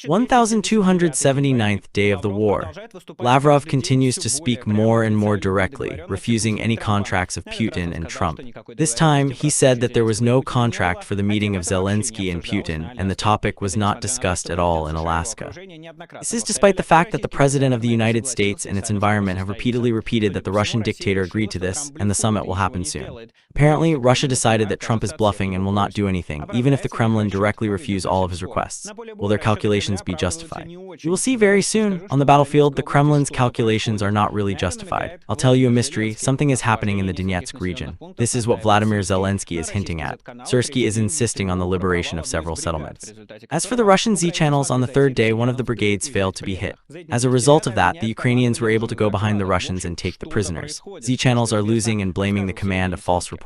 1279th day of the war. Lavrov continues to speak more and more directly, refusing any contracts of Putin and Trump. This time, he said that there was no contract for the meeting of Zelensky and Putin, and the topic was not discussed at all in Alaska. This is despite the fact that the President of the United States and its environment have repeatedly repeated that the Russian dictator agreed to this, and the summit will happen soon. Apparently, Russia decided that Trump is bluffing and will not do anything, even if the Kremlin directly refuse all of his requests. Will their calculations be justified? You will see very soon. On the battlefield, the Kremlin's calculations are not really justified. I'll tell you a mystery. Something is happening in the Donetsk region. This is what Vladimir Zelensky is hinting at. Syrsky is insisting on the liberation of several settlements. As for the Russian Z channels, on the third day, one of the brigades failed to be hit. As a result of that, the Ukrainians were able to go behind the Russians and take the prisoners. Z channels are losing and blaming the command of false reports.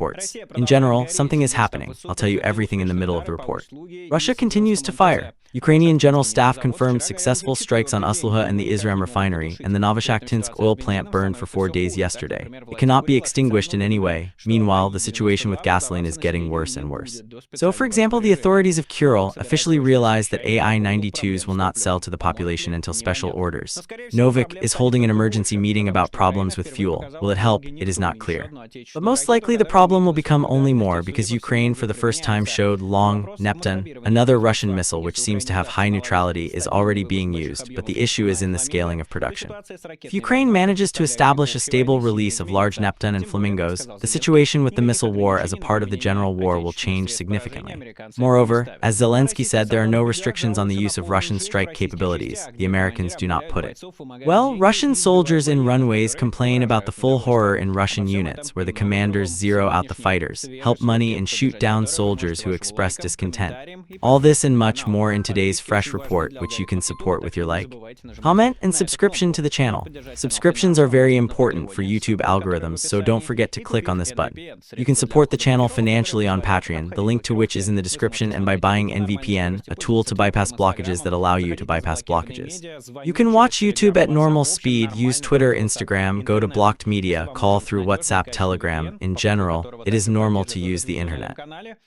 In general, something is happening. I'll tell you everything in the middle of the report. Russia continues to fire. Ukrainian General Staff confirmed successful strikes on Ust-Luga and the Syzran refinery, and the Novoshakhtinsk oil plant burned for 4 days yesterday. It cannot be extinguished in any way. Meanwhile, the situation with gasoline is getting worse and worse. So, for example, the authorities of Kuril officially realized that AI-92s will not sell to the population until special orders. Novik is holding an emergency meeting about problems with fuel. Will it help? It is not clear. But most likely the problem will become only more because Ukraine for the first time showed Long Neptune, another Russian missile which seems to have high neutrality, is already being used, but the issue is in the scaling of production. If Ukraine manages to establish a stable release of large Neptune and Flamingos, the situation with the missile war as a part of the general war will change significantly. Moreover, as Zelensky said, there are no restrictions on the use of Russian strike capabilities. The Americans do not put it. Well, Russian soldiers in runways complain about the full horror in Russian units, where the commanders zero out the fighters, help money and shoot down soldiers who express discontent. All this and much more in today's fresh report, which you can support with your like, comment, and subscription to the channel. Subscriptions are very important for YouTube algorithms, so don't forget to click on this button. You can support the channel financially on Patreon, the link to which is in the description, and by buying NVPN, a tool to bypass blockages that allow you to bypass blockages. You can watch YouTube at normal speed, use Twitter, Instagram, go to blocked media, call through WhatsApp, Telegram. In general, it is normal to use the internet.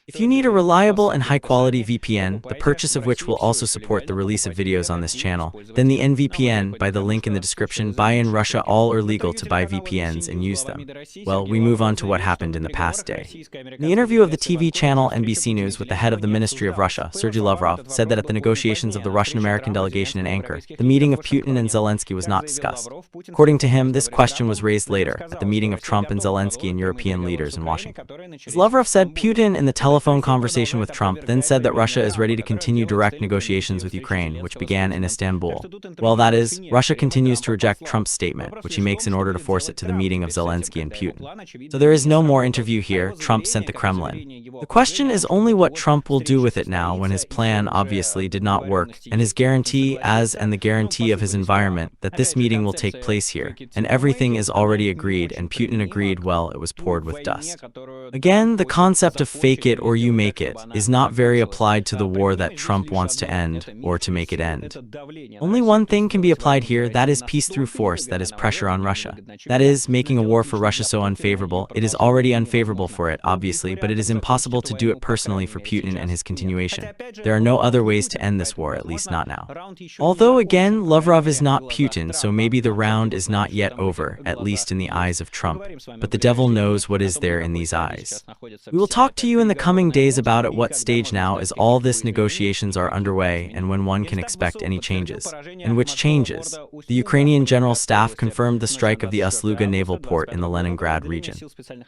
If you need a reliable and high-quality VPN, the purchase of which will also support the release of videos on this channel, then the NVPN, by the link in the description. Buy in Russia, all are legal to buy VPNs and use them. Well, we move on to what happened in the past day. In the interview of the TV channel NBC News with the head of the Ministry of Russia, Sergei Lavrov, said that at the negotiations of the Russian-American delegation in Ankara, the meeting of Putin and Zelensky was not discussed. According to him, this question was raised later, at the meeting of Trump and Zelensky and European leaders in Washington. As Lavrov said, Putin, in the telephone conversation with Trump, then said that Russia is ready to continue direct negotiations with Ukraine, which began in Istanbul. Well, that is, Russia continues to reject Trump's statement, which he makes in order to force it to the meeting of Zelensky and Putin. So there is no more interview here. Trump sent the Kremlin. The question is only what Trump will do with it now, when his plan obviously did not work, and his guarantee and the guarantee of his environment that this meeting will take place here, and everything is already agreed, and Putin agreed. Well, it was poured with dust. Again, the concept of fake it or you make it is not very applied to the war that Trump wants to end, or to make it end. Only one thing can be applied here, that is peace through force, that is pressure on Russia. That is, making a war for Russia so unfavorable. It is already unfavorable for it, obviously, but it is impossible to do it personally for Putin and his continuation. There are no other ways to end this war, at least not now. Although, again, Lavrov is not Putin, so maybe the round is not yet over, at least in the eyes of Trump. But the devil knows what is there in these eyes. We will talk to you in the coming days about at what stage now is all this negotiations are underway, and when one can expect any changes. And which changes? The Ukrainian General Staff confirmed the strike of the Ust-Luga naval port in the Leningrad region.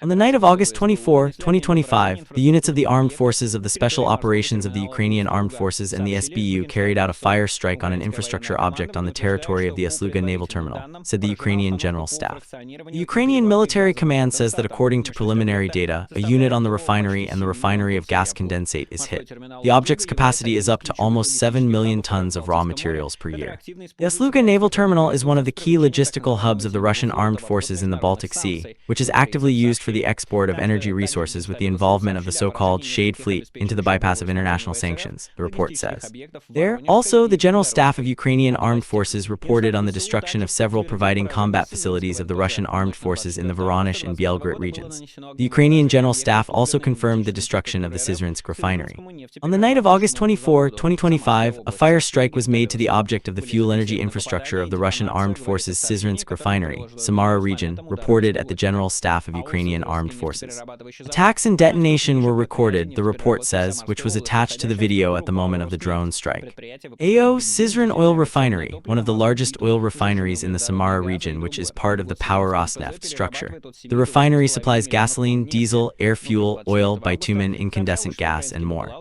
On the night of August 24, 2025, the units of the armed forces of the Special Operations of the Ukrainian Armed Forces and the SBU carried out a fire strike on an infrastructure object on the territory of the Ust-Luga naval terminal, said the Ukrainian General Staff. The Ukrainian military command says that according to preliminary data, a unit on the refinery and the refinery of gas condensate is hit. The object's capacity is up to almost 7 million tons of raw materials per year. The Ust-Luga naval terminal is one of the key logistical hubs of the Russian armed forces in the Baltic Sea, which is actively used for the export of energy resources with the involvement of the so-called Shade Fleet into the bypass of international sanctions, the report says. There, also, the General Staff of Ukrainian Armed Forces reported on the destruction of several providing combat facilities of the Russian armed forces in the Voronezh and Belgorod regions. The Ukrainian General Staff also confirmed the destruction of the Syzran refinery. On the night of August 24, 2025, a fire strike was made to the object of the fuel energy infrastructure of the Russian Armed Forces Syzransk refinery, Samara region, reported at the General Staff of Ukrainian Armed Forces. Attacks and detonation were recorded, the report says, which was attached to the video at the moment of the drone strike. AO Syzran oil refinery, one of the largest oil refineries in the Samara region, which is part of the Power Rosneft structure. The refinery supplies gasoline, diesel, air fuel, oil, bitumen, incandescent gas, and more.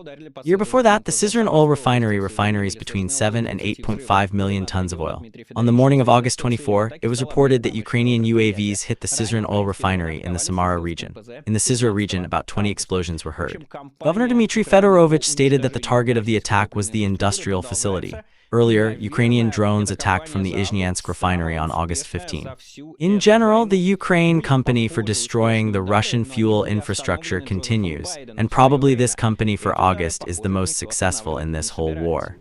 Year before that, the Syzran oil refinery refineries between 7 and 8.5 million tons of oil. On the morning of August 24, it was reported that Ukrainian UAVs hit the Syzran oil refinery in the Samara region. In the Syzran region, about 20 explosions were heard. Governor Dmitry Fedorovich stated that the target of the attack was the industrial facility. Earlier, Ukrainian drones attacked from the Izhneyansk refinery on August 15. In general, the Ukraine company for destroying the Russian fuel infrastructure continues, and probably this company for August is the most successful in this whole war.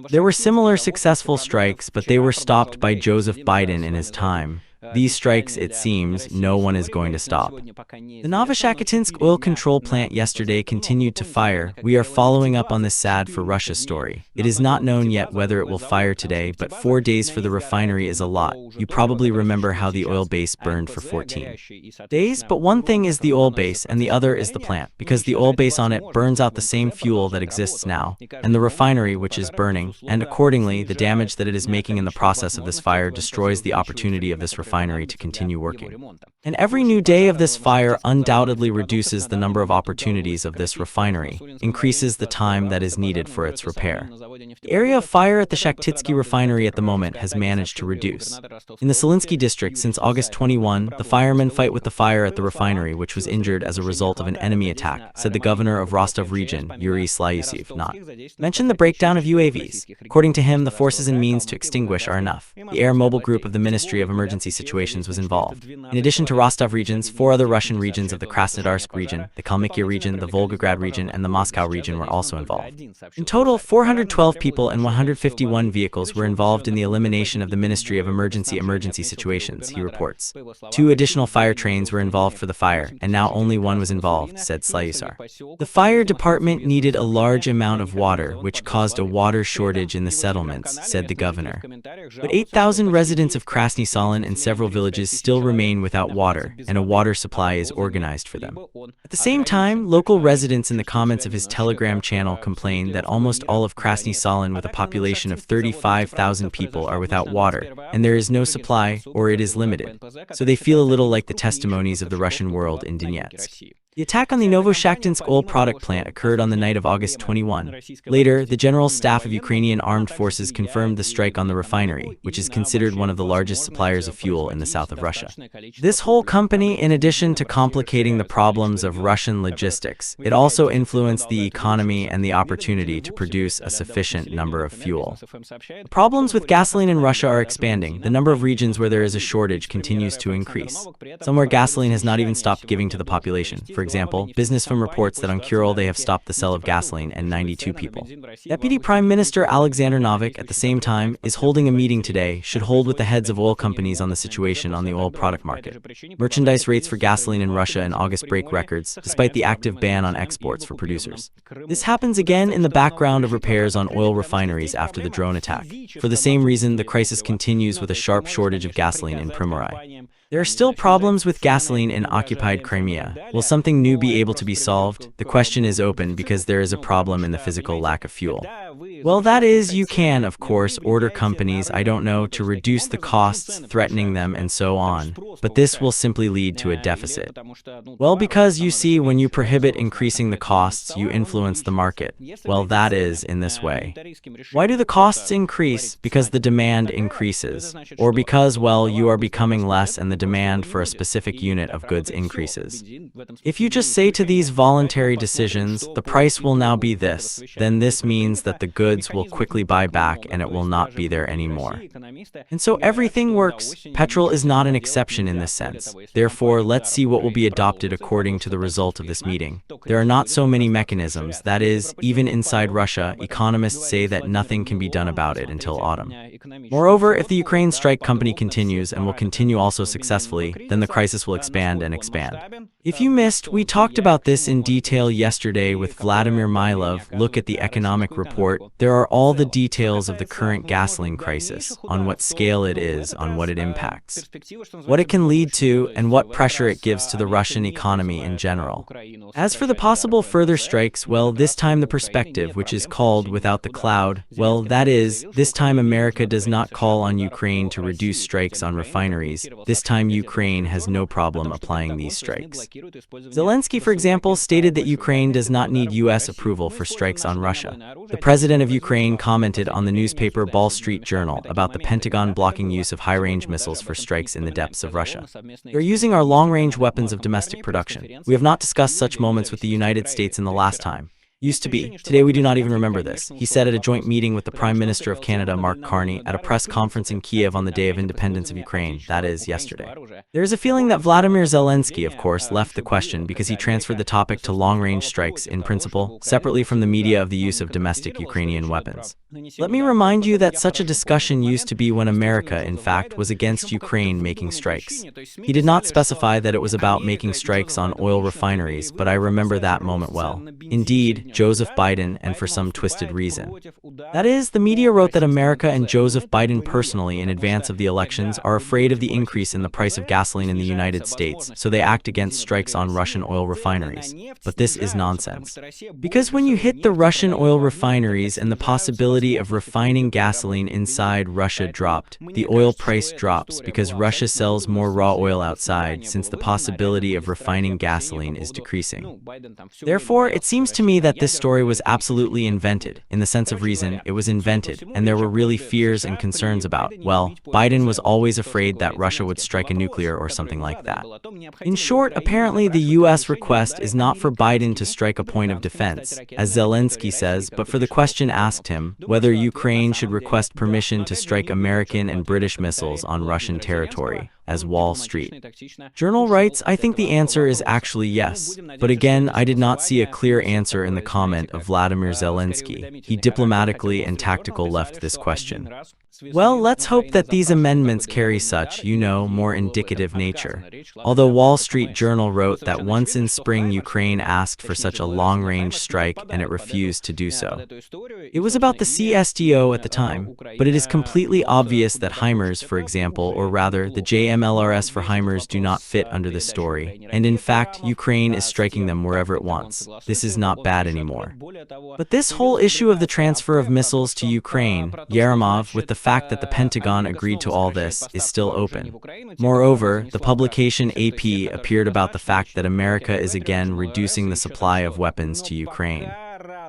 There were similar successful strikes, but they were stopped by Joseph Biden in his time. These strikes, it seems, no one is going to stop. The Novoshakhtinsk oil control plant yesterday continued to fire. We are following up on this sad for Russia story. It is not known yet whether it will fire today, but 4 days for the refinery is a lot. You probably remember how the oil base burned for 14 days, but one thing is the oil base and the other is the plant, because the oil base on it burns out the same fuel that exists now, and the refinery which is burning, and accordingly, the damage that it is making in the process of this fire destroys the opportunity of this refinery to continue working. And every new day of this fire undoubtedly reduces the number of opportunities of this refinery, increases the time that is needed for its repair. The area of fire at the Shakhtitsky refinery at the moment has managed to reduce. In the Zelensky district since August 21, the firemen fight with the fire at the refinery, which was injured as a result of an enemy attack, said the governor of Rostov region, Yuri Slyusev. Not mentioned the breakdown of UAVs. According to him, the forces and means to extinguish are enough. The air mobile group of the Ministry of Emergency Situations was involved. In addition to Rostov regions, 4 other Russian regions of the Krasnodarsk region, the Kalmykia region, the Volgograd region, and the Moscow region were also involved. In total, 412 people and 151 vehicles were involved in the elimination of the Ministry of Emergency Situations, he reports. 2 additional fire trains were involved for the fire, and now only 1 was involved, said Slyusar. The fire department needed a large amount of water, which caused a water shortage in the settlements, said the governor. But 8,000 residents of Krasny Solin and several villages still remain without water, and a water supply is organized for them. At the same time, local residents in the comments of his Telegram channel complained that almost all of Krasny Solin, with a population of 35,000 people, are without water, and there is no supply, or it is limited. So they feel a little like the testimonies of the Russian world in Donetsk. The attack on the Novoshakhtinsk oil product plant occurred on the night of August 21. Later, the General Staff of Ukrainian Armed Forces confirmed the strike on the refinery, which is considered one of the largest suppliers of fuel in the south of Russia. This whole company, in addition to complicating the problems of Russian logistics, it also influenced the economy and the opportunity to produce a sufficient number of fuel. The problems with gasoline in Russia are expanding. The number of regions where there is a shortage continues to increase. Somewhere gasoline has not even stopped giving to the population. For example, Business Film reports that on Kuril they have stopped the sale of gasoline and 92 people. Deputy Prime Minister Alexander Novik, at the same time, is holding a meeting today, should hold with the heads of oil companies on the situation on the oil product market. Merchandise rates for gasoline in Russia in August break records, despite the active ban on exports for producers. This happens again in the background of repairs on oil refineries after the drone attack. For the same reason, the crisis continues with a sharp shortage of gasoline in Primorai. There are still problems with gasoline in occupied Crimea. Will something new be able to be solved? The question is open because there is a problem in the physical lack of fuel. Well, that is, you can, of course, order companies, I don't know, to reduce the costs, threatening them and so on, but this will simply lead to a deficit. Well, because you see, when you prohibit increasing the costs, you influence the market. Well, that is, in this way. Why do the costs increase? Because the demand increases. Or because, well, you are becoming less and the demand for a specific unit of goods increases. If you just say to these voluntary decisions, the price will now be this, then this means that the goods will quickly buy back and it will not be there anymore. And so everything works. Petrol is not an exception in this sense. Therefore, let's see what will be adopted according to the result of this meeting. There are not so many mechanisms, that is, even inside Russia, economists say that nothing can be done about it until autumn. Moreover, if the Ukraine strike company continues and will continue also successfully, then the crisis will expand and expand. If you missed, we talked about this in detail yesterday with Vladimir Milov. Look at the economic report. There are all the details of the current gasoline crisis, on what scale it is, on what it impacts, what it can lead to, and what pressure it gives to the Russian economy in general. As for the possible further strikes, well, this time the perspective, which is called without the cloud, well, that is, this time America does not call on Ukraine to reduce strikes on refineries. This time Ukraine has no problem applying these strikes. Zelensky, for example, stated that Ukraine does not need U.S. approval for strikes on Russia. The president of Ukraine commented on the newspaper Wall Street Journal about the Pentagon blocking use of high-range missiles for strikes in the depths of Russia. We are using our long-range weapons of domestic production. We have not discussed such moments with the United States in the last time. Used to be. Today we do not even remember this, he said at a joint meeting with the Prime Minister of Canada, Mark Carney, at a press conference in Kiev on the Day of Independence of Ukraine, that is, yesterday. There is a feeling that Vladimir Zelensky, of course, left the question because he transferred the topic to long-range strikes, in principle, separately from the media of the use of domestic Ukrainian weapons. Let me remind you that such a discussion used to be when America, in fact, was against Ukraine making strikes. He did not specify that it was about making strikes on oil refineries, but I remember that moment well. Indeed, Joseph Biden, and for some twisted reason. That is, the media wrote that America and Joseph Biden personally in advance of the elections are afraid of the increase in the price of gasoline in the United States, so they act against strikes on Russian oil refineries. But this is nonsense. Because when you hit the Russian oil refineries and the possibility of refining gasoline inside Russia dropped, the oil price drops because Russia sells more raw oil outside since the possibility of refining gasoline is decreasing. Therefore, it seems to me that this story was absolutely invented. In the sense of reason, it was invented, and there were really fears and concerns about, well, Biden was always afraid that Russia would strike a nuclear or something like that. In short, apparently the U.S. request is not for Biden to strike a point of defense, as Zelensky says, but for the question asked him whether Ukraine should request permission to strike American and British missiles on Russian territory. As Wall Street Journal writes, I think the answer is actually yes. But again, I did not see a clear answer in the comment of Vladimir Zelensky. He diplomatically and tactical left this question. Well, let's hope that these amendments carry such, more indicative nature. Although Wall Street Journal wrote that once in spring Ukraine asked for such a long-range strike and it refused to do so. It was about the CSTO at the time, but it is completely obvious that HIMARS, for example, or rather the JMLRS for HIMARS do not fit under this story, and in fact, Ukraine is striking them wherever it wants. This is not bad anymore. But this whole issue of the transfer of missiles to Ukraine, Yermov, with the fact that the Pentagon agreed to all this, is still open. Moreover, the publication AP appeared about the fact that America is again reducing the supply of weapons to Ukraine.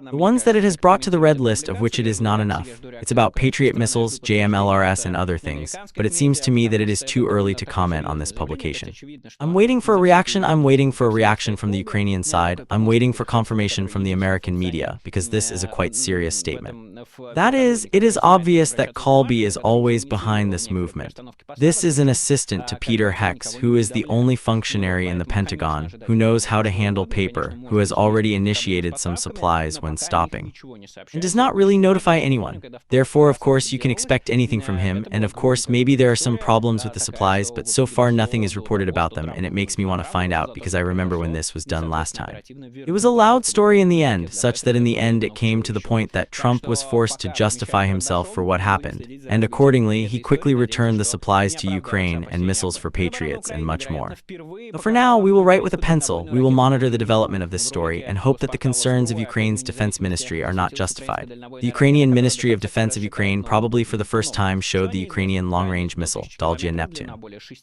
The ones that it has brought to the red list, of which it is not enough. It's about Patriot missiles, JMLRS, and other things, but it seems to me that it is too early to comment on this publication. I'm waiting for a reaction. I'm waiting for a reaction from the Ukrainian side. I'm waiting for confirmation from the American media, because this is a quite serious statement. That is, it is obvious that Colby is always behind this movement. This is an assistant to Peter Hex, who is the only functionary in the Pentagon, who knows how to handle paper, who has already initiated some supplies when stopping, and does not really notify anyone. Therefore, of course, you can expect anything from him, and of course, maybe there are some problems with the supplies, but so far nothing is reported about them, and it makes me want to find out because I remember when this was done last time. It was a loud story in the end, such that in the end it came to the point that Trump was forced to justify himself for what happened, and accordingly, he quickly returned the supplies to Ukraine and missiles for Patriots and much more. But for now, we will write with a pencil. We will monitor the development of this story and hope that the concerns of Ukraine's defense ministry are not justified. The Ukrainian Ministry of Defense of Ukraine probably for the first time showed the Ukrainian long-range missile, Long Neptune.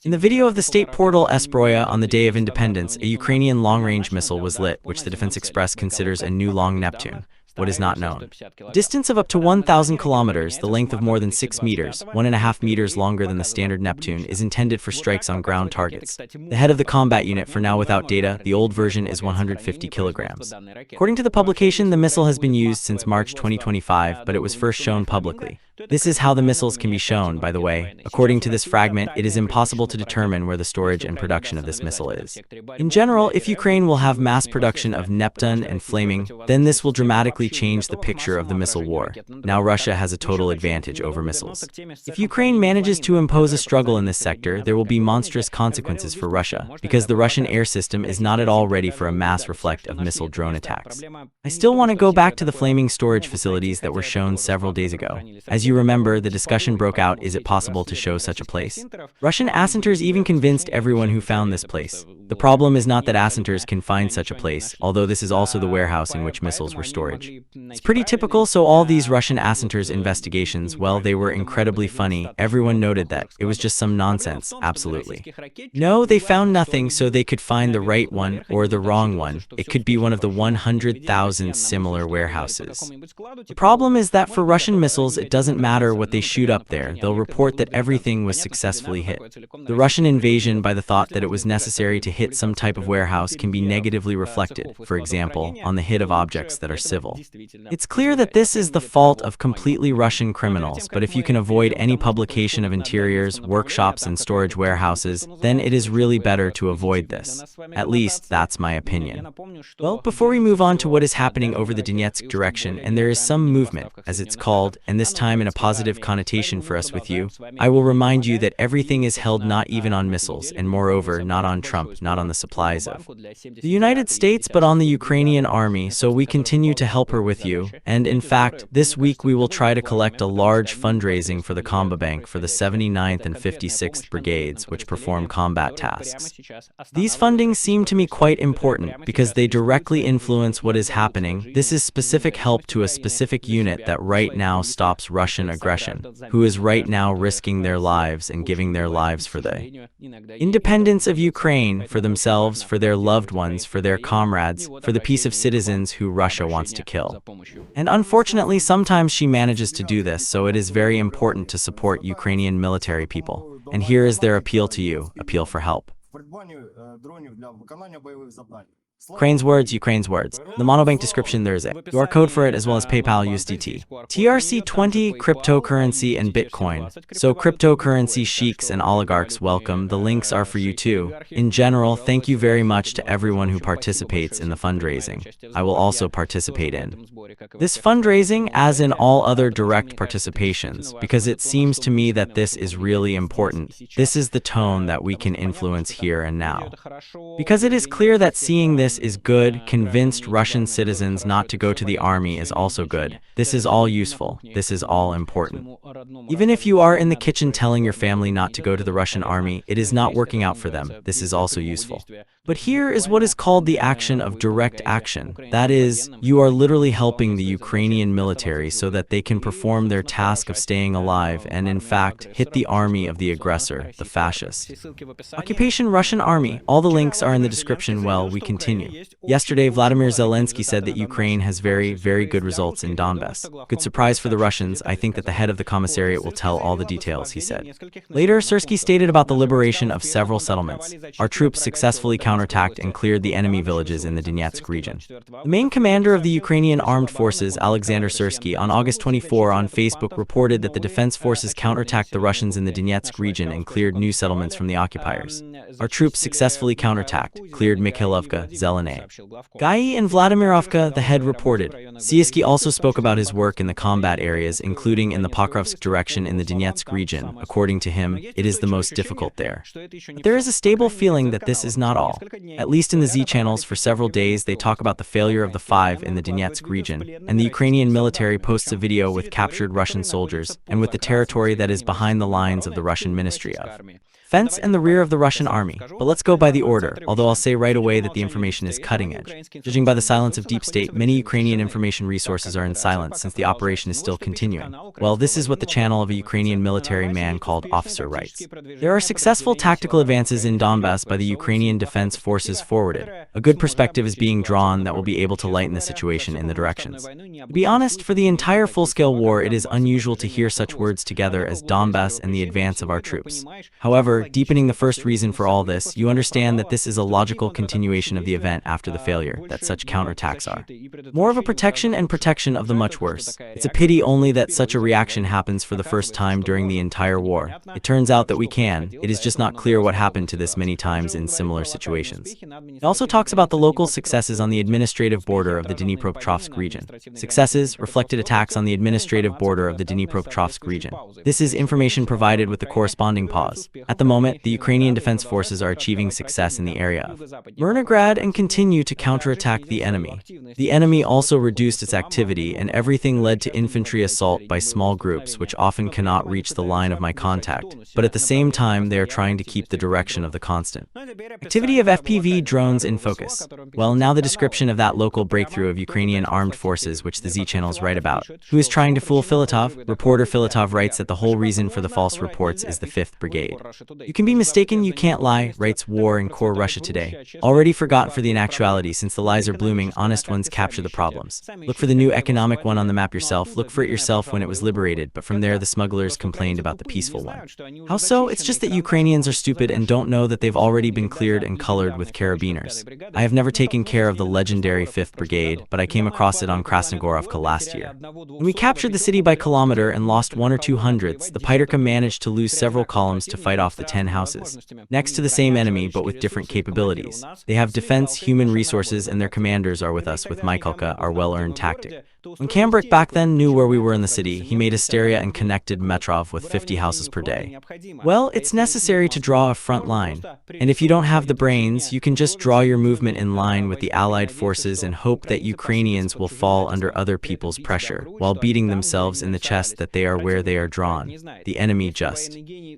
In the video of the state portal Esbroya on the Day of Independence, a Ukrainian long-range missile was lit, which the Defense Express considers a new Long Neptune. What is not known. Distance of up to 1,000 kilometers, the length of more than 6 meters, 1.5 meters longer than the standard Neptune, is intended for strikes on ground targets. The head of the combat unit, for now without data, the old version is 150 kilograms. According to the publication, the missile has been used since March 2025, but it was first shown publicly. This is how the missiles can be shown, by the way. According to this fragment, it is impossible to determine where the storage and production of this missile is. In general, if Ukraine will have mass production of Neptune and Flaming, then this will dramatically change the picture of the missile war. Now Russia has a total advantage over missiles. If Ukraine manages to impose a struggle in this sector, there will be monstrous consequences for Russia, because the Russian air system is not at all ready for a mass reflect of missile drone attacks. I still want to go back to the flaming storage facilities that were shown several days ago. As you remember, the discussion broke out, is it possible to show such a place? Russian assenters even convinced everyone who found this place. The problem is not that assenters can find such a place, although this is also the warehouse in which missiles were stored. It's pretty typical, so all these Russian assenters' investigations, well, they were incredibly funny. Everyone noted that. It was just some nonsense, absolutely. No, they found nothing, so they could find the right one or the wrong one. It could be one of the 100,000 similar warehouses. The problem is that for Russian missiles, it doesn't matter what they shoot up there. They'll report that everything was successfully hit. The Russian invasion, by the thought that it was necessary to hit some type of warehouse, can be negatively reflected, for example, on the hit of objects that are civil. It's clear that this is the fault of completely Russian criminals, but if you can avoid any publication of interiors, workshops, and storage warehouses, then it is really better to avoid this. At least, that's my opinion. Well, before we move on to what is happening over the Donetsk direction, and there is some movement, as it's called, and this time in a positive connotation for us with you, I will remind you that everything is held not even on missiles, and moreover, not on Trump, not on the supplies of the United States, but on the Ukrainian army, so we continue to help her with you, and in fact, this week we will try to collect a large fundraising for the Comba Bank for the 79th and 56th Brigades, which perform combat tasks. These fundings seem to me quite important, because they directly influence what is happening. This is specific help to a specific unit that right now stops Russian aggression, who is right now risking their lives and giving their lives for the independence of Ukraine, for themselves, for their loved ones, for their comrades, for the peace of citizens who Russia wants to kill. And unfortunately, sometimes she manages to do this, so it is very important to support Ukrainian military people. And here is their appeal to you, appeal for help. Ukraine's words, Ukraine's words. The monobank description, there is a QR code for it, as well as PayPal, USDT, TRC20, cryptocurrency, and Bitcoin. So cryptocurrency sheiks and oligarchs, welcome. The links are for you too. In general, thank you very much to everyone who participates in the fundraising. I will also participate in this fundraising, as in all other direct participations, because it seems to me that this is really important. This is the tone that we can influence here and now. Because it is clear that seeing this is good, convinced Russian citizens not to go to the army is also good. This is all useful. This is all important. Even if you are in the kitchen telling your family not to go to the Russian army, it is not working out for them. This is also useful. But here is what is called the action of direct action. That is, you are literally helping the Ukrainian military so that they can perform their task of staying alive and, in fact, hit the army of the aggressor, the fascist. Occupation Russian army. All the links are in the description. Well, we continue. Yesterday, Vladimir Zelensky said that Ukraine has very, very good results in Donbass. Good surprise for the Russians. I think that the head of the commissariat will tell all the details, he said. Later, Syrsky stated about the liberation of several settlements. Our troops successfully counterattacked and cleared the enemy villages in the Donetsk region. The main commander of the Ukrainian armed forces, Alexander Syrsky, on August 24 on Facebook reported that the defense forces counterattacked the Russians in the Donetsk region and cleared new settlements from the occupiers. Our troops successfully counterattacked, cleared Mikhailovka, Zelene, Gai and Vladimirovka, the head reported. Syrsky also spoke about his work in the combat areas, including in the Pokrovsk direction in the Donetsk region. According to him, it is the most difficult there. But there is a stable feeling that this is not all. At least in the Z channels, for several days they talk about the failure of the 5 in the Donetsk region, and the Ukrainian military posts a video with captured Russian soldiers, and with the territory that is behind the lines of the Russian Ministry of Defense and the rear of the Russian army. But let's go by the order, although I'll say right away that the information is cutting edge. Judging by the silence of deep state, many Ukrainian information resources are in silence since the operation is still continuing. Well, this is what the channel of a Ukrainian military man called Officer writes. There are successful tactical advances in Donbass by the Ukrainian defense forces forwarded. A good perspective is being drawn that will be able to lighten the situation in the directions. To be honest, for the entire full-scale war, it is unusual to hear such words together as Donbass and the advance of our troops. However, However, deepening the first reason for all this, you understand that this is a logical continuation of the event after the failure, that such counterattacks are more of a protection and protection of the much worse. It's a pity only that such a reaction happens for the first time during the entire war. It turns out that we can. It is just not clear what happened to this many times in similar situations. It also talks about the local successes on the administrative border of the Dnipropetrovsk region. Successes reflected attacks on the administrative border of the Dnipropetrovsk region. This is information provided with the corresponding pause. At the moment, the Ukrainian defense forces are achieving success in the area of Myrnograd and continue to counterattack the enemy. The enemy also reduced its activity, and everything led to infantry assault by small groups which often cannot reach the line of my contact, but at the same time they are trying to keep the direction of the constant activity of FPV drones in focus. Well, now the description of that local breakthrough of Ukrainian armed forces which the Z channels write about. Who is trying to fool Filatov? Reporter Filatov writes that the whole reason for the false reports is the 5th Brigade. You can be mistaken, you can't lie, writes War in Core Russia Today. Already forgotten for the inactuality, since the lies are blooming, honest ones capture the problems. Look for the new economic one on the map yourself, look for it yourself when it was liberated, but from there the smugglers complained about the peaceful one. How so? It's just that Ukrainians are stupid and don't know that they've already been cleared and colored with carabiners. I have never taken care of the legendary 5th Brigade, but I came across it on Krasnogorovka last year. When we captured the city by kilometer and lost 1 or 2 hundredths, the Piterka managed to lose several columns to fight off the 10 houses. Next to the same enemy but with different capabilities. They have defense, human resources, and their commanders are with us with Mykolka, our well-earned tactic. When Kambrick back then knew where we were in the city, he made hysteria and connected Metrov with 50 houses per day. Well, it's necessary to draw a front line, and if you don't have the brains, you can just draw your movement in line with the Allied forces and hope that Ukrainians will fall under other people's pressure, while beating themselves in the chest that they are where they are drawn. The enemy just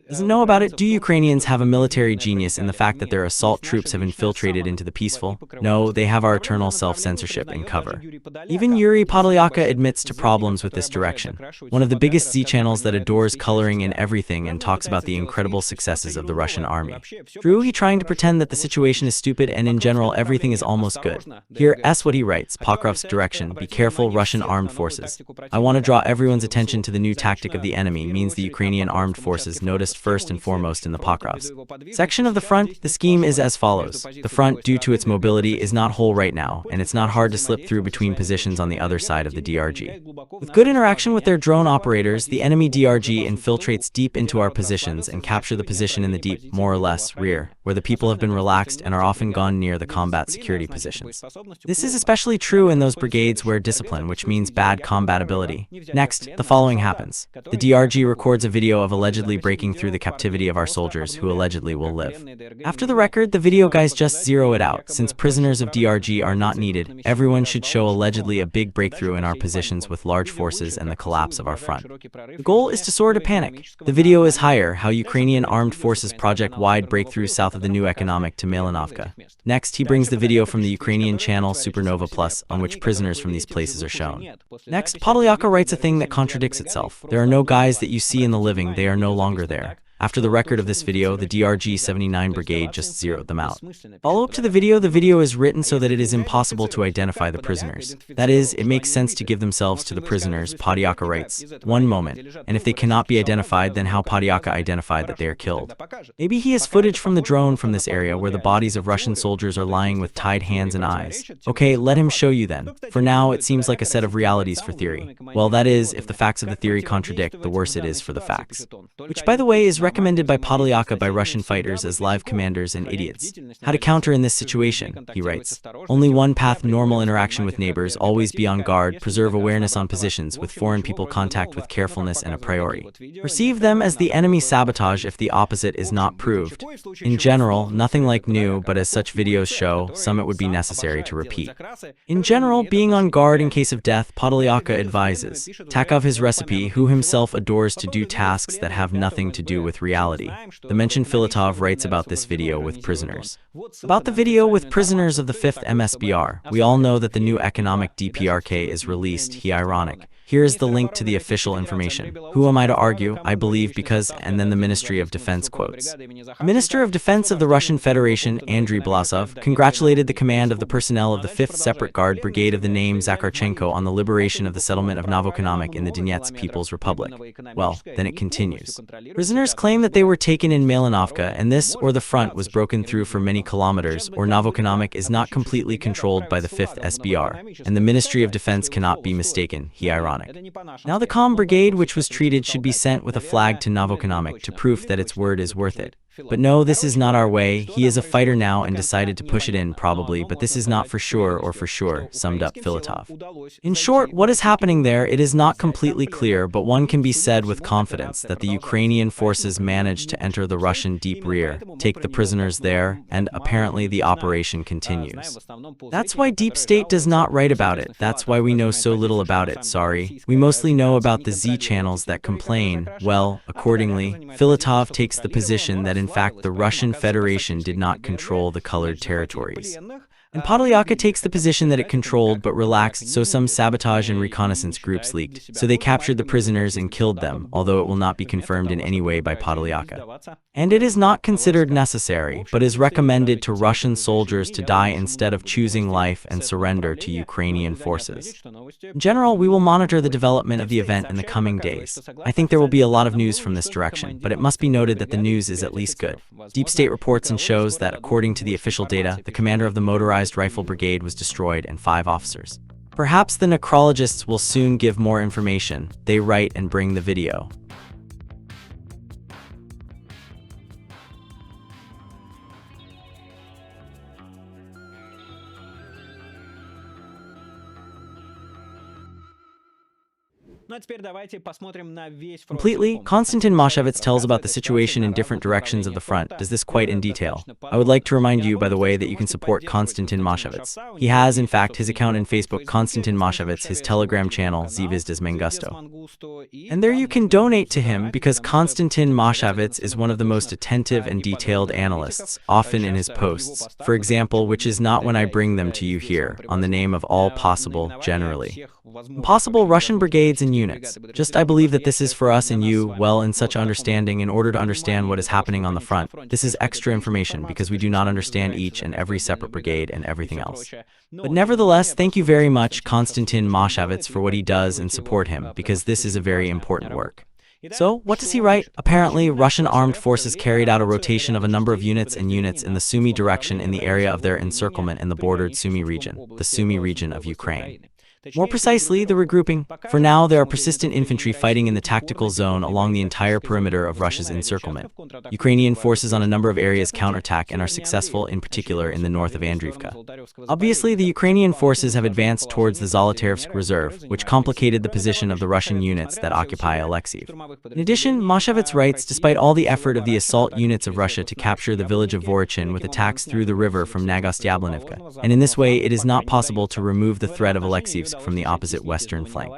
doesn't know about it. Do Ukrainians have a military genius in the fact that their assault troops have infiltrated into the peaceful? No, they have our eternal self-censorship and cover. Even Yuri Podolyak admits to problems with this direction. One of the biggest Z channels that adores coloring in everything and talks about the incredible successes of the Russian army. True, he trying to pretend that the situation is stupid and in general everything is almost good. Here, what he writes, Pokrovsk direction, be careful Russian armed forces. I want to draw everyone's attention to the new tactic of the enemy means the Ukrainian armed forces noticed first and foremost in the Pokrovsk section of the front. The scheme is as follows. The front, due to its mobility, is not whole right now, and it's not hard to slip through between positions on the other side of the DRG. With good interaction with their drone operators, the enemy DRG infiltrates deep into our positions and capture the position in the deep, more or less, rear, where the people have been relaxed and are often gone near the combat security positions. This is especially true in those brigades where discipline, which means bad combatability. Next, the following happens. The DRG records a video of allegedly breaking through the captivity of our soldiers who allegedly will live. After the record, the video guys just zero it out. Since prisoners of DRG are not needed, everyone should show allegedly a big breakthrough in our positions with large forces and the collapse of our front. The goal is to soar to panic. The video is higher, how Ukrainian armed forces project-wide breakthrough south of the new economic to Malinovka. Next, he brings the video from the Ukrainian channel Supernova Plus, on which prisoners from these places are shown. Next, Podolyaka writes a thing that contradicts itself. There are no guys that you see in the living, they are no longer there. After the record of this video, the DRG 79 Brigade just zeroed them out. Follow up to the video is written so that it is impossible to identify the prisoners. That is, it makes sense to give themselves to the prisoners, Podolyaka writes. One moment, and if they cannot be identified, then how Podolyaka identified that they are killed? Maybe he has footage from the drone from this area where the bodies of Russian soldiers are lying with tied hands and eyes. Okay, let him show you then. For now, it seems like a set of realities for theory. Well, that is, if the facts of the theory contradict, the worse it is for the facts. Which, by the way, is recommended by Podolyaka by Russian fighters as live commanders and idiots. How to counter in this situation, he writes. Only one path: normal interaction with neighbors, always be on guard, preserve awareness on positions, with foreign people contact with carefulness and a priori. Perceive them as the enemy, sabotage if the opposite is not proved. In general, nothing like new, but as such videos show, some it would be necessary to repeat. In general, being on guard in case of death, Podolyaka advises. Takov his recipe, who himself adores to do tasks that have nothing to do with reality. The mentioned Filatov writes about this video with prisoners. About the video with prisoners of the 5th MSBR, we all know that the new economic DPRK is released. He ironic. Here is the link to the official information. Who am I to argue? I believe because, and then the Ministry of Defense quotes. Minister of Defense of the Russian Federation, Andriy Blasov, congratulated the command of the personnel of the 5th Separate Guard Brigade of the name Zakharchenko on the liberation of the settlement of Novoshakhtinsk in the Donetsk People's Republic. Well, then it continues. Prisoners claim that they were taken in Malinovka, and this, or the front, was broken through for many kilometers, or Novoshakhtinsk is not completely controlled by the 5th SBR, and the Ministry of Defense cannot be mistaken, he ironic. Now the COM brigade which was treated should be sent with a flag to Novoshakhtinsk to proof that its word is worth it. But no, this is not our way. He is a fighter now and decided to push it in, probably, but this is not for sure or for sure, summed up Filatov. In short, what is happening there, it is not completely clear, but one can be said with confidence that the Ukrainian forces managed to enter the Russian deep rear, take the prisoners there, and apparently the operation continues. That's why Deep State does not write about it. That's why we know so little about it, sorry. We mostly know about the Z channels that complain. Well, accordingly, Filatov takes the position that in fact the Russian Federation did not control the colored territories. And Podolyak takes the position that it controlled but relaxed, so some sabotage and reconnaissance groups leaked. So they captured the prisoners and killed them, although it will not be confirmed in any way by Podolyak. And it is not considered necessary, but is recommended to Russian soldiers to die instead of choosing life and surrender to Ukrainian forces. In general, we will monitor the development of the event in the coming days. I think there will be a lot of news from this direction, but it must be noted that the news is at least good. Deep State reports and shows that, according to the official data, the commander of the motorized rifle brigade was destroyed and 5 officers. Perhaps the necrologists will soon give more information. They write and bring the video. Completely, Konstantin Mashevitz tells about the situation in different directions of the front, does this quite in detail. I would like to remind you, by the way, that you can support Konstantin Mashevitz. He has, in fact, his account in Facebook, Konstantin Mashevitz, his Telegram channel, Zvezdas Mangusto. And there you can donate to him, because Konstantin Mashevitz is one of the most attentive and detailed analysts, often in his posts, for example, which is not when I bring them to you here, on the name of all possible, generally. Possible Russian brigades and units. Just I believe that this is for us and you, well, in such understanding in order to understand what is happening on the front. This is extra information because we do not understand each and every separate brigade and everything else. But nevertheless, thank you very much, Konstantin Mashevitz, for what he does and support him, because this is a very important work. So, what does he write? Apparently, Russian armed forces carried out a rotation of a number of units in the Sumy direction in the area of their encirclement in the bordered Sumy region, the Sumy region of Ukraine. More precisely, the regrouping. For now, there are persistent infantry fighting in the tactical zone along the entire perimeter of Russia's encirclement. Ukrainian forces on a number of areas counterattack and are successful, in particular in the north of Andriivka. Obviously, the Ukrainian forces have advanced towards the Zolotarysk reserve, which complicated the position of the Russian units that occupy Alexiev. In addition, Mashevitz writes, despite all the effort of the assault units of Russia to capture the village of Vorochin with attacks through the river from Nagostyablonivka, and in this way it is not possible to remove the threat of Alexiev from the opposite western flank.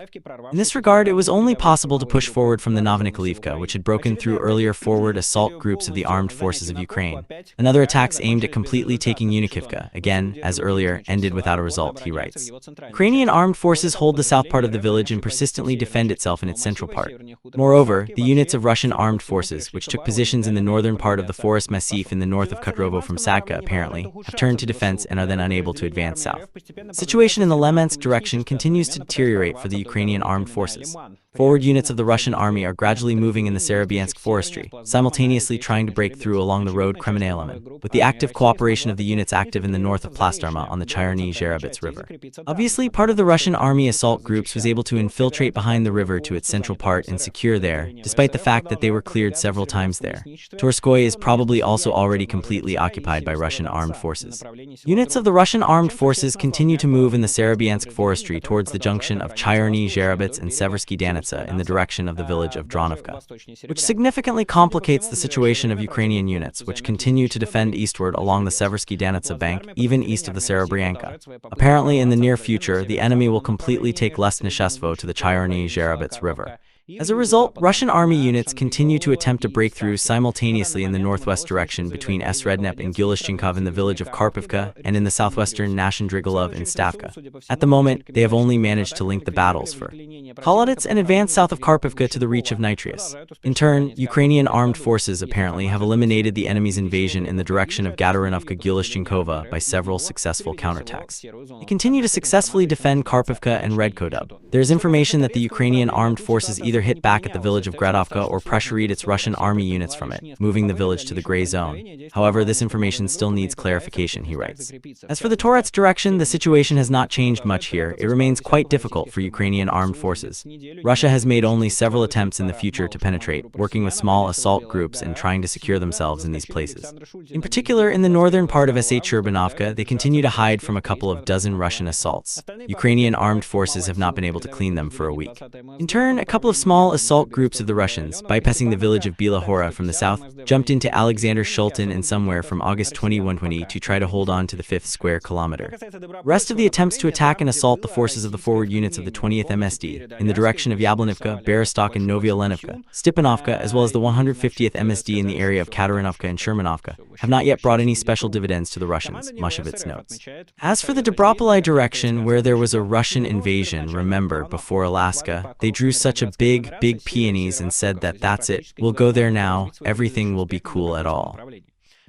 In this regard, it was only possible to push forward from the Novnikholivka, which had broken through earlier forward assault groups of the armed forces of Ukraine. Another attacks aimed at completely taking Unikivka, again, as earlier, ended without a result, he writes. Ukrainian armed forces hold the south part of the village and persistently defend itself in its central part. Moreover, the units of Russian armed forces, which took positions in the northern part of the forest massif in the north of Khatrovo from Sadka, apparently, have turned to defense and are then unable to advance south. The situation in the Lemensk direction continues to deteriorate for the Ukrainian armed forces. Forward units of the Russian army are gradually moving in the Serebrensk forestry, simultaneously trying to break through along the road Kremlin, with the active cooperation of the units active in the north of Plastarma on the Chyorny-Zherebets River. Obviously, part of the Russian army assault groups was able to infiltrate behind the river to its central part and secure there, despite the fact that they were cleared several times there. Toretsk is probably also already completely occupied by Russian armed forces. Units of the Russian armed forces continue to move in the Serebrensk forestry towards the junction of Chyorny-Zherebets and Syrsky in the direction of the village of Dronovka, which significantly complicates the situation of Ukrainian units, which continue to defend eastward along the Syrsky bank, even east of the Serebrenka. Apparently, in the near future, the enemy will completely take Lesneshesvo to the Chyorny-Zherebets River. As a result, Russian army units continue to attempt a breakthrough simultaneously in the northwest direction between Srednep and Gilishchinkov in the village of Karpovka and in the southwestern Nashendrigolov in Stavka. At the moment, they have only managed to link the battles for Kolodets and advance south of Karpovka to the reach of Nitrius. In turn, Ukrainian armed forces apparently have eliminated the enemy's invasion in the direction of Gadarinovka-Gilishchinkova by several successful counterattacks. They continue to successfully defend Karpovka and Redkodub. There is information that the Ukrainian armed forces either hit back at the village of Gradovka or pressured its Russian army units from it, moving the village to the gray zone. However, this information still needs clarification, he writes. As for the Toretsk direction, the situation has not changed much here. It remains quite difficult for Ukrainian armed forces. Russia has made only several attempts in the future to penetrate, working with small assault groups and trying to secure themselves in these places. In particular, in the northern part of Sh-Churbanovka, they continue to hide from a couple of dozen Russian assaults. Ukrainian armed forces have not been able to clean them for a week. In turn, a couple of small assault groups of the Russians, bypassing the village of Bila Hora from the south, jumped into Alexander Shultin and somewhere from August 2020 to try to hold on to the 5th square kilometer. Rest of the attempts to attack and assault the forces of the forward units of the 20th MSD in the direction of Yablonivka, Berostok and Novya Lenovka, Stipanovka, as well as the 150th MSD in the area of Katarinovka and Shermanovka, have not yet brought any special dividends to the Russians, Mushevitz notes. As for the Dobropolye direction, where there was a Russian invasion, remember, before Alaska, they drew such a big peonies and said that that's it, we'll go there now, everything will be cool at all.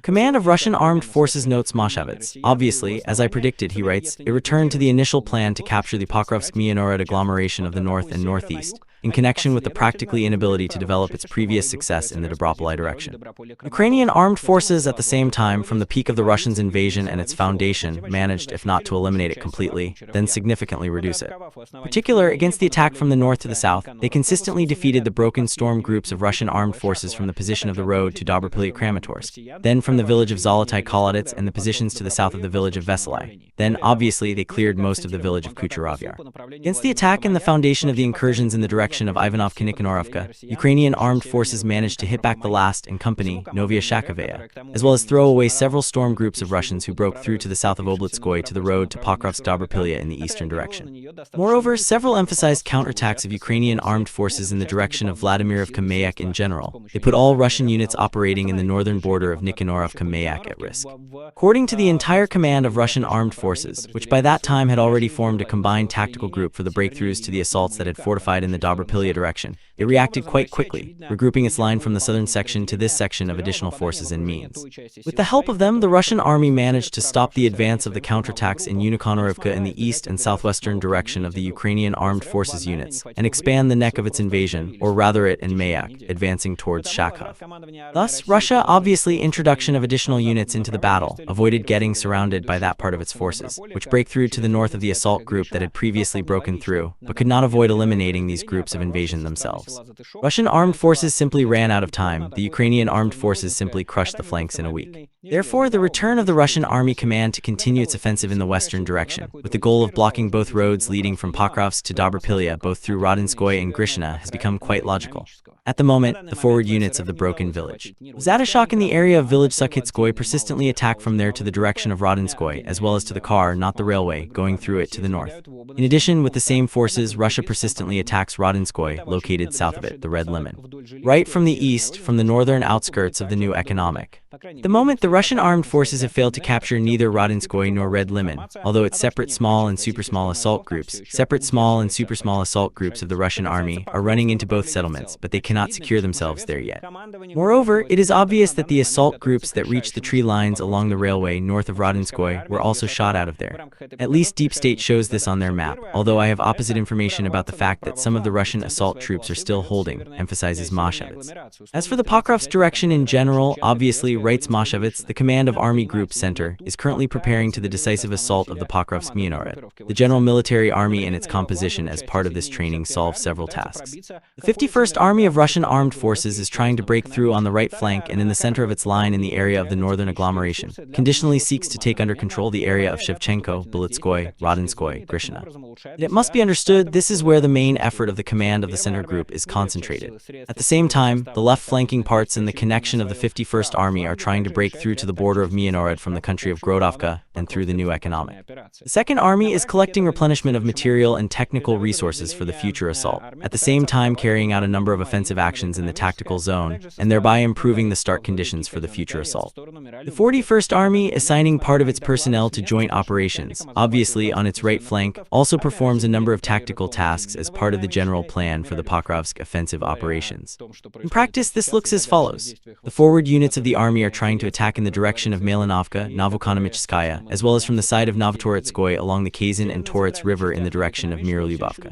Command of Russian Armed Forces notes Moshevitz. Obviously, as I predicted, he writes, it returned to the initial plan to capture the Pokrovsk-Myanoroid agglomeration of the north and northeast, in connection with the practically inability to develop its previous success in the Dobropolye direction. Ukrainian armed forces at the same time, from the peak of the Russians' invasion and its foundation, managed, if not to eliminate it completely, then significantly reduce it. Particular against the attack from the north to the south, they consistently defeated the broken storm groups of Russian armed forces from the position of the road to Dobropolye-Kramatorsk, then from the village of Zolotai Kolodets and the positions to the south of the village of Veselai. Then, obviously, they cleared most of the village of Kucheravyar. Against the attack and the foundation of the incursions in the direction of Ivanovka-Nikanorovka, Ukrainian armed forces managed to hit back the last in company, Novoshakhtinsk, as well as throw away several storm groups of Russians who broke through to the south of Oblitskoye to the road to Pokrovsk-Dobropolye in the eastern direction. Moreover, several emphasized counterattacks of Ukrainian armed forces in the direction of Vladimirovka-Mayak in general. They put all Russian units operating in the northern border of Nikanorovka-Mayak at risk. According to the entire command of Russian armed forces, which by that time had already formed a combined tactical group for the breakthroughs to the assaults that had fortified in the Dobropolye direction, it reacted quite quickly, regrouping its line from the southern section to this section of additional forces and means. With the help of them, the Russian army managed to stop the advance of the counterattacks in Unikonorovka in the east and southwestern direction of the Ukrainian armed forces units, and expand the neck of its invasion, or rather it and Mayak, advancing towards Shakov. Thus, Russia, obviously introduction of additional units into the battle, avoided getting surrounded by that part of its forces, which break through to the north of the assault group that had previously broken through, but could not avoid eliminating these groups of invasion themselves. Russian armed forces simply ran out of time, the Ukrainian armed forces simply crushed the flanks in a week. Therefore, the return of the Russian army command to continue its offensive in the western direction, with the goal of blocking both roads leading from Pokrovsk to Dobropolye both through Rodinskoye and Grishina, has become quite logical. At the moment, the forward units of the broken village Zadashok in the area of village Sukhitskoye persistently attack from there to the direction of Rodinskoye, as well as to the car, not the railway, going through it to the north. In addition, with the same forces, Russia persistently attacks Rodinskoye, located south of it, the Red Lemon. Right from the east, from the northern outskirts of the new economic. At the moment, the Russian armed forces have failed to capture neither Rodinskoye nor Red Lemon, although its separate small and super small assault groups, of the Russian army, are running into both settlements, but they cannot secure themselves there yet. Moreover, it is obvious that the assault groups that reached the tree lines along the railway north of Rodinskoye were also shot out of there. At least Deep State shows this on their map, although I have opposite information about the fact that some of the Russian assault troops are still holding, emphasizes Moshevitz. As for the Pokrovsk direction in general, obviously, writes Moshevitz, the command of Army Group Center is currently preparing to the decisive assault of the Pokrovsk-Myanoroid. The general military army and its composition as part of this training solve several tasks. The 51st Army of Russian armed forces is trying to break through on the right flank and in the center of its line in the area of the northern agglomeration, conditionally seeks to take under control the area of Shevchenko, Belitskoye, Rodinskoye, Grishina. It must be understood this is where the main effort of the command of the center group is concentrated. At the same time, the left flanking parts and the connection of the 51st Army are trying to break through to the border of Mianorod from the country of Grodovka and through the new economic. The Second Army is collecting replenishment of material and technical resources for the future assault, at the same time carrying out a number of offensive actions in the tactical zone, and thereby improving the start conditions for the future assault. The 41st Army, assigning part of its personnel to joint operations, obviously on its right flank, also performs a number of tactical tasks as part of the general plan for the Pokrovsk offensive operations. In practice, this looks as follows. The forward units of the army are trying to attack in the direction of Malinovka, Novokonomichskaya, as well as from the side of Novotoretskoye along the Kazan and Toretsk River in the direction of Mirolubovka.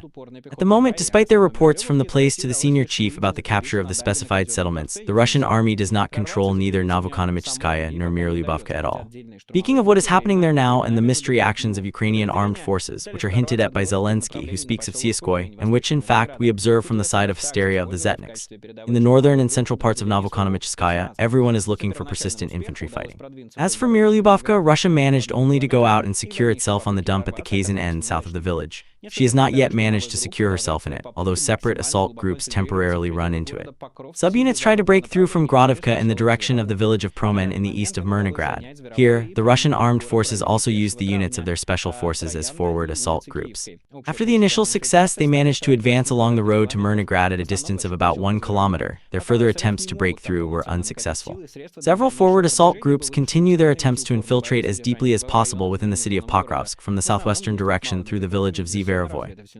At the moment, despite their reports from the place to the senior chief about the capture of the specified settlements, the Russian army does not control neither Novokonomichskaya nor Mirolubovka at all. Speaking of what is happening there now and the mystery actions of Ukrainian armed forces, which are hinted at by Zelensky, who speaks of Syrsky, and which in fact we observe from the side of hysteria of the Zetniks. In the northern and central parts of Novokonomichskaya, everyone is looking for persistent infantry fighting. As for Mirolubovka, Russia managed only to go out and secure itself on the dump at the Kazan end south of the village. She has not yet managed to secure herself in it, although separate assault groups temporarily run into it. Subunits try to break through from Grodovka in the direction of the village of Promen in the east of Mirnograd. Here, the Russian armed forces also used the units of their special forces as forward assault groups. After the initial success, they managed to advance along the road to Mirnograd at a distance of about 1 kilometer. Their further attempts to break through were unsuccessful. Several forward assault groups continue their attempts to infiltrate as deeply as possible within the city of Pokrovsk from the southwestern direction through the village of Zverevoy.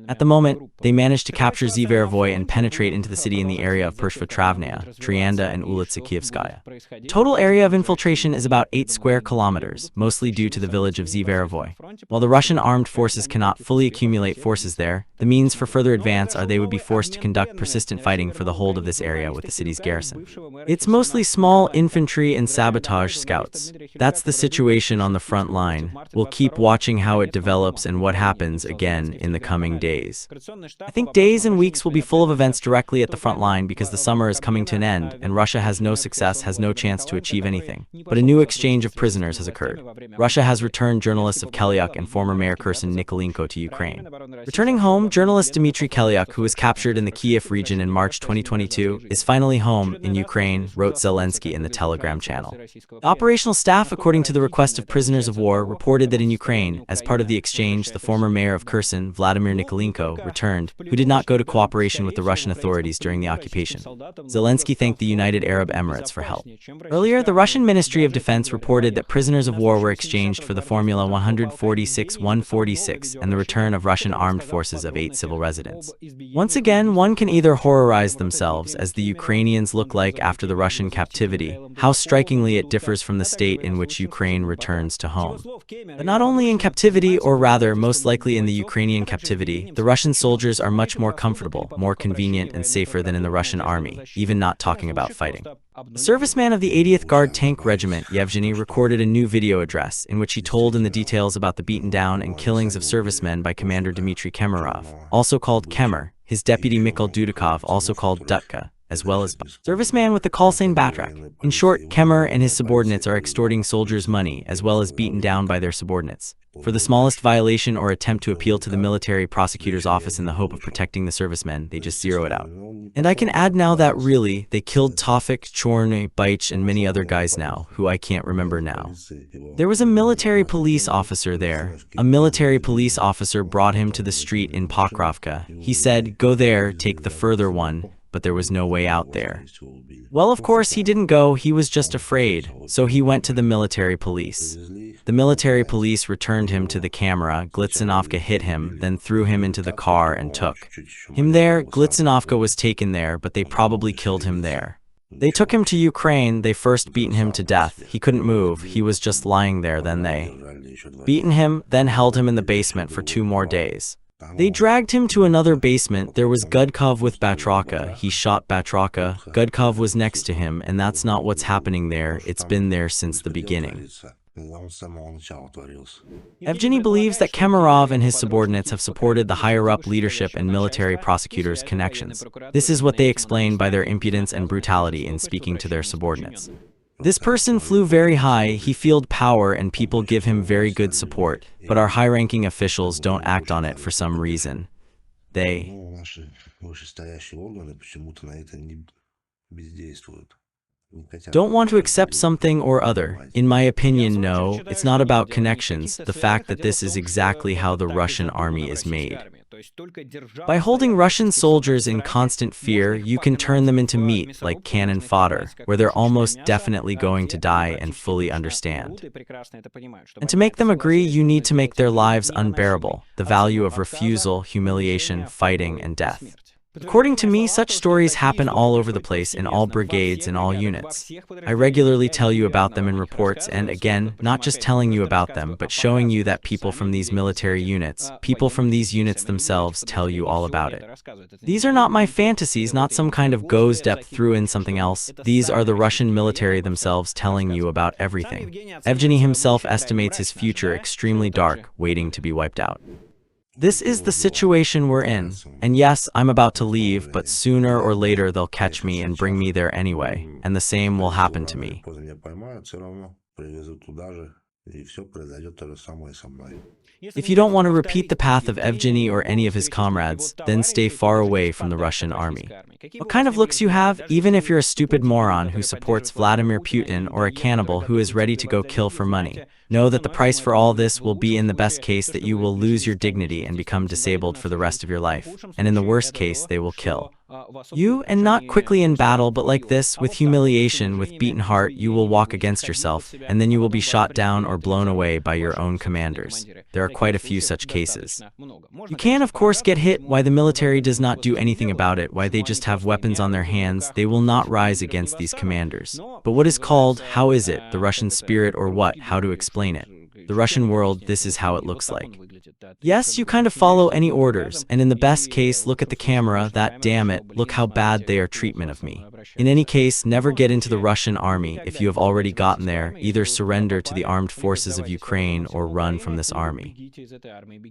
At the moment, they managed to capture Zverevoy and penetrate into the city in the area of Pershva-Travnaya, Trianda, and Ulitsa Kievskaya. The total area of infiltration is about 8 square kilometers, mostly due to the village of Zverevoy. While the Russian armed forces cannot fully accumulate forces there, the means for further advance are they would be forced to conduct persistent fighting for the hold of this area with the city's garrison. It's mostly small infantry and sabotage scouts. That's the situation on the front line. We'll keep watching how it develops and what happens again in the coming days. I think days and weeks will be full of events directly at the front line because the summer is coming to an end and Russia has no success, has no chance to achieve anything. But a new exchange of prisoners has occurred. Russia has returned journalists of Kelyuk and former Mayor Kherson Nikolenko to Ukraine. Returning home, journalist Dmitry Kelyuk, who was captured in the Kiev region in March 2022, is finally home in Ukraine, wrote Zelensky in the Telegram channel. The operational staff, according to the request of prisoners of war, reported that in Ukraine, as part of the exchange, the former mayor of Kherson, Vladimir Nikolenko, returned, who did not go to cooperation with the Russian authorities during the occupation. Zelensky thanked the United Arab Emirates for help. Earlier, the Russian Ministry of Defense reported that prisoners of war were exchanged for the Formula 146-146 and the return of Russian armed forces of 8 civil residents. Once again, one can either horrorize themselves, as the Ukrainians look like after the Russian captivity, how strikingly it differs from the state in which Ukraine returns to home. But not only in captivity, or rather, most likely in the Ukrainian captivity, the Russian soldiers are much more comfortable, more convenient and safer than in the Russian army, even not talking about fighting. A serviceman of the 80th Guard Tank Regiment, Yevgeny, recorded a new video address in which he told in the details about the beaten down and killings of servicemen by Commander Dmitry Kemerov, also called Kemer, his deputy Mikhail Dudikov, also called Dutka, as well as serviceman with the call sign Batrak. In short, Kemer and his subordinates are extorting soldiers' money as well as beaten down by their subordinates. For the smallest violation or attempt to appeal to the military prosecutor's office in the hope of protecting the servicemen, they just zero it out. And I can add now that really, they killed Tofik, Chorny, Baich, and many other guys now, who I can't remember now. There was a military police officer there. A military police officer brought him to the street in Pokrovka. He said, "Go there, take the further one," but there was no way out there. Well, of course he didn't go, he was just afraid, so he went to the military police. The military police returned him to the camera. Glitzinovka hit him, then threw him into the car and took him there. Glitzinovka was taken there, but they probably killed him there. They took him to Ukraine. They first beaten him to death. He couldn't move, he was just lying there. Then they beaten him, then held him in the basement for 2 more days. They dragged him to another basement. There was Gudkov with Batraka. He shot Batraka. Gudkov was next to him, and that's not what's happening there. It's been there since the beginning. Evgeny believes that Kemerov and his subordinates have supported the higher-up leadership and military prosecutors' connections. This is what they explain by their impudence and brutality in speaking to their subordinates. This person flew very high, he fielded power, and people give him very good support, but our high-ranking officials don't act on it for some reason. They don't want to accept something or other. In my opinion, no, it's not about connections, the fact that this is exactly how the Russian army is made. By holding Russian soldiers in constant fear, you can turn them into meat, like cannon fodder, where they're almost definitely going to die and fully understand. And to make them agree, you need to make their lives unbearable, the value of refusal, humiliation, fighting, and death. According to me, such stories happen all over the place in all brigades and all units. I regularly tell you about them in reports and, again, not just telling you about them, but showing you that people from these military units, people from these units themselves tell you all about it. These are not my fantasies, not some kind of goes depth threw in something else. These are the Russian military themselves telling you about everything. Evgeny himself estimates his future extremely dark, waiting to be wiped out. This is the situation we're in, and yes, I'm about to leave, but sooner or later they'll catch me and bring me there anyway, and the same will happen to me. If you don't want to repeat the path of Evgeny or any of his comrades, then stay far away from the Russian army. What kind of looks you have, even if you're a stupid moron who supports Vladimir Putin or a cannibal who is ready to go kill for money? Know that the price for all this will be, in the best case, that you will lose your dignity and become disabled for the rest of your life, and in the worst case, they will kill you, and not quickly in battle, but like this, with humiliation, with beaten heart, you will walk against yourself, and then you will be shot down or blown away by your own commanders. There are quite a few such cases. You can, of course, get hit. Why the military does not do anything about it, why they just have weapons on their hands, they will not rise against these commanders. But what is called, how is it, the Russian spirit or what, how to explain it? The Russian world, this is how it looks like. Yes, you kind of follow any orders, and in the best case, look at the camera, that damn it, look how bad they are treatment of me. In any case, never get into the Russian army. If you have already gotten there, either surrender to the armed forces of Ukraine or run from this army.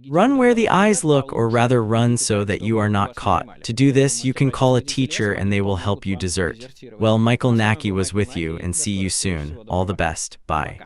Run where the eyes look, or rather run so that you are not caught. To do this, you can call a teacher and they will help you desert. Well, Michael Nacke was with you, and see you soon. All the best. Bye.